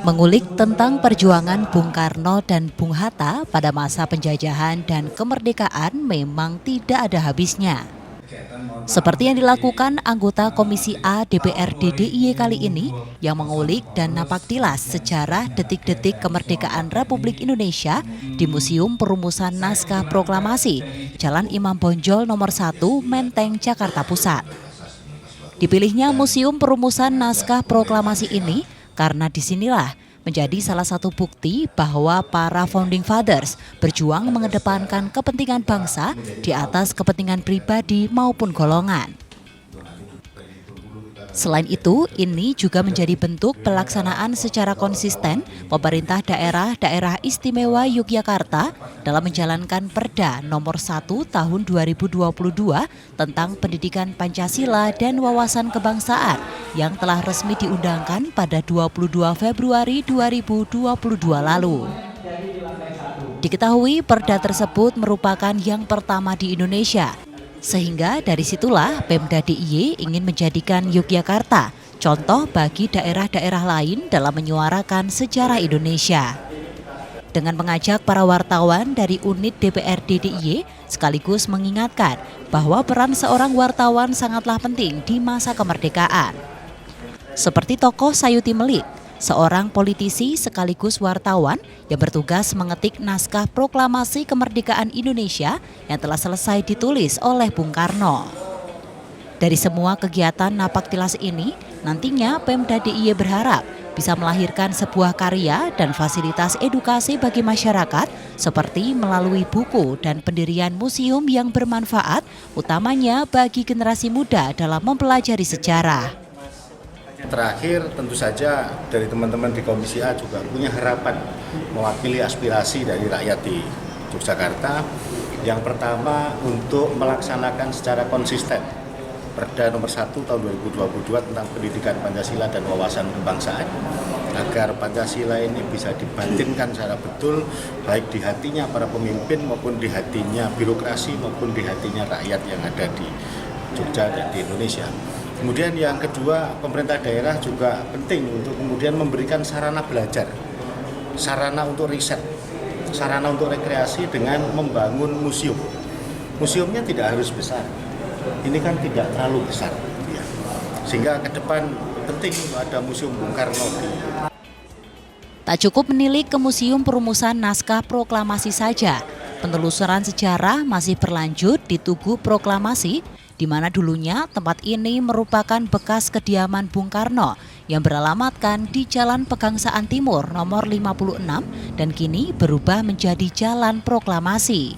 Mengulik tentang perjuangan Bung Karno dan Bung Hatta pada masa penjajahan dan kemerdekaan memang tidak ada habisnya. Seperti yang dilakukan anggota Komisi A DPRD DIY kali ini yang mengulik dan napaktilas sejarah detik-detik kemerdekaan Republik Indonesia di Museum Perumusan Naskah Proklamasi, Jalan Imam Bonjol nomor 1, Menteng, Jakarta Pusat. Dipilihnya Museum Perumusan Naskah Proklamasi ini karena disinilah menjadi salah satu bukti bahwa para founding fathers berjuang mengedepankan kepentingan bangsa di atas kepentingan pribadi maupun golongan. Selain itu, ini juga menjadi bentuk pelaksanaan secara konsisten pemerintah daerah istimewa Yogyakarta dalam menjalankan Perda nomor 1 tahun 2022 tentang pendidikan Pancasila dan wawasan kebangsaan yang telah resmi diundangkan pada 22 Februari 2022 lalu. Diketahui Perda tersebut merupakan yang pertama di Indonesia. Sehingga dari situlah Pemda DIY ingin menjadikan Yogyakarta contoh bagi daerah-daerah lain dalam menyuarakan sejarah Indonesia. Dengan mengajak para wartawan dari unit DPRD DIY sekaligus mengingatkan bahwa peran seorang wartawan sangatlah penting di masa kemerdekaan. Seperti tokoh Sayuti Melik, seorang politisi sekaligus wartawan yang bertugas mengetik naskah proklamasi kemerdekaan Indonesia yang telah selesai ditulis oleh Bung Karno. Dari semua kegiatan napaktilas ini, nantinya Pemda DIY berharap bisa melahirkan sebuah karya dan fasilitas edukasi bagi masyarakat seperti melalui buku dan pendirian museum yang bermanfaat, utamanya bagi generasi muda dalam mempelajari sejarah. Terakhir tentu saja dari teman-teman di Komisi A juga punya harapan mewakili aspirasi dari rakyat di Yogyakarta. Yang pertama untuk melaksanakan secara konsisten Perda nomor 1 tahun 2022 tentang pendidikan Pancasila dan wawasan kebangsaan agar Pancasila ini bisa dibatinkan secara betul baik di hatinya para pemimpin maupun di hatinya birokrasi maupun di hatinya rakyat yang ada di Jogja dan di Indonesia. Kemudian yang kedua, pemerintah daerah juga penting untuk kemudian memberikan sarana belajar, sarana untuk riset, sarana untuk rekreasi dengan membangun museum. Museumnya tidak harus besar, ini kan tidak terlalu besar. Sehingga ke depan penting ada Museum Bung Karno. Tak cukup menilik ke Museum Perumusan Naskah Proklamasi saja, penelusuran sejarah masih berlanjut di Tugu Proklamasi, di mana dulunya tempat ini merupakan bekas kediaman Bung Karno yang beralamatkan di Jalan Pegangsaan Timur nomor 56 dan kini berubah menjadi Jalan Proklamasi.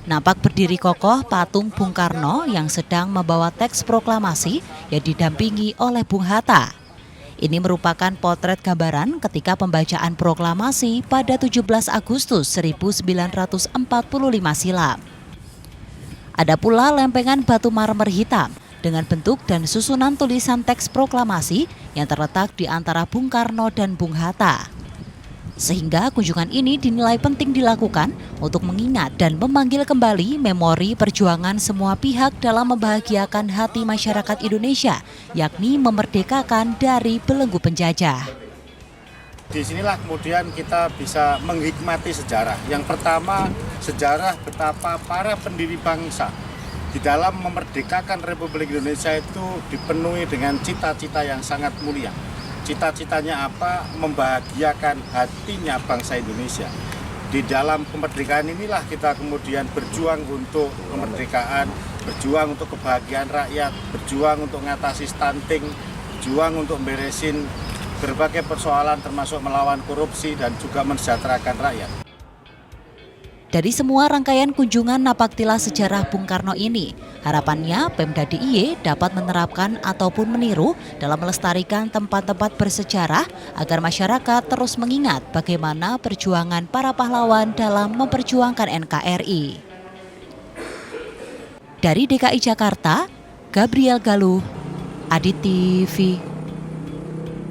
Nampak berdiri kokoh patung Bung Karno yang sedang membawa teks proklamasi yang didampingi oleh Bung Hatta. Ini merupakan potret gambaran ketika pembacaan proklamasi pada 17 Agustus 1945 silam. Ada pula lempengan batu marmer hitam dengan bentuk dan susunan tulisan teks proklamasi yang terletak di antara Bung Karno dan Bung Hatta. Sehingga kunjungan ini dinilai penting dilakukan untuk mengingat dan memanggil kembali memori perjuangan semua pihak dalam membahagiakan hati masyarakat Indonesia, yakni memerdekakan dari belenggu penjajah. Di sinilah kemudian kita bisa menghikmati sejarah. Yang pertama, sejarah betapa para pendiri bangsa di dalam memerdekakan Republik Indonesia itu dipenuhi dengan cita-cita yang sangat mulia. Cita-citanya apa? Membahagiakan hatinya bangsa Indonesia. Di dalam kemerdekaan inilah kita kemudian berjuang untuk kemerdekaan, berjuang untuk kebahagiaan rakyat, berjuang untuk mengatasi stunting, berjuang untuk beresin berbagai persoalan termasuk melawan korupsi dan juga mensejahterakan rakyat. Dari semua rangkaian kunjungan napaktilas sejarah Bung Karno ini, harapannya Pemda DIY dapat menerapkan ataupun meniru dalam melestarikan tempat-tempat bersejarah agar masyarakat terus mengingat bagaimana perjuangan para pahlawan dalam memperjuangkan NKRI. Dari DKI Jakarta, Gabriel Galuh, Adit TV.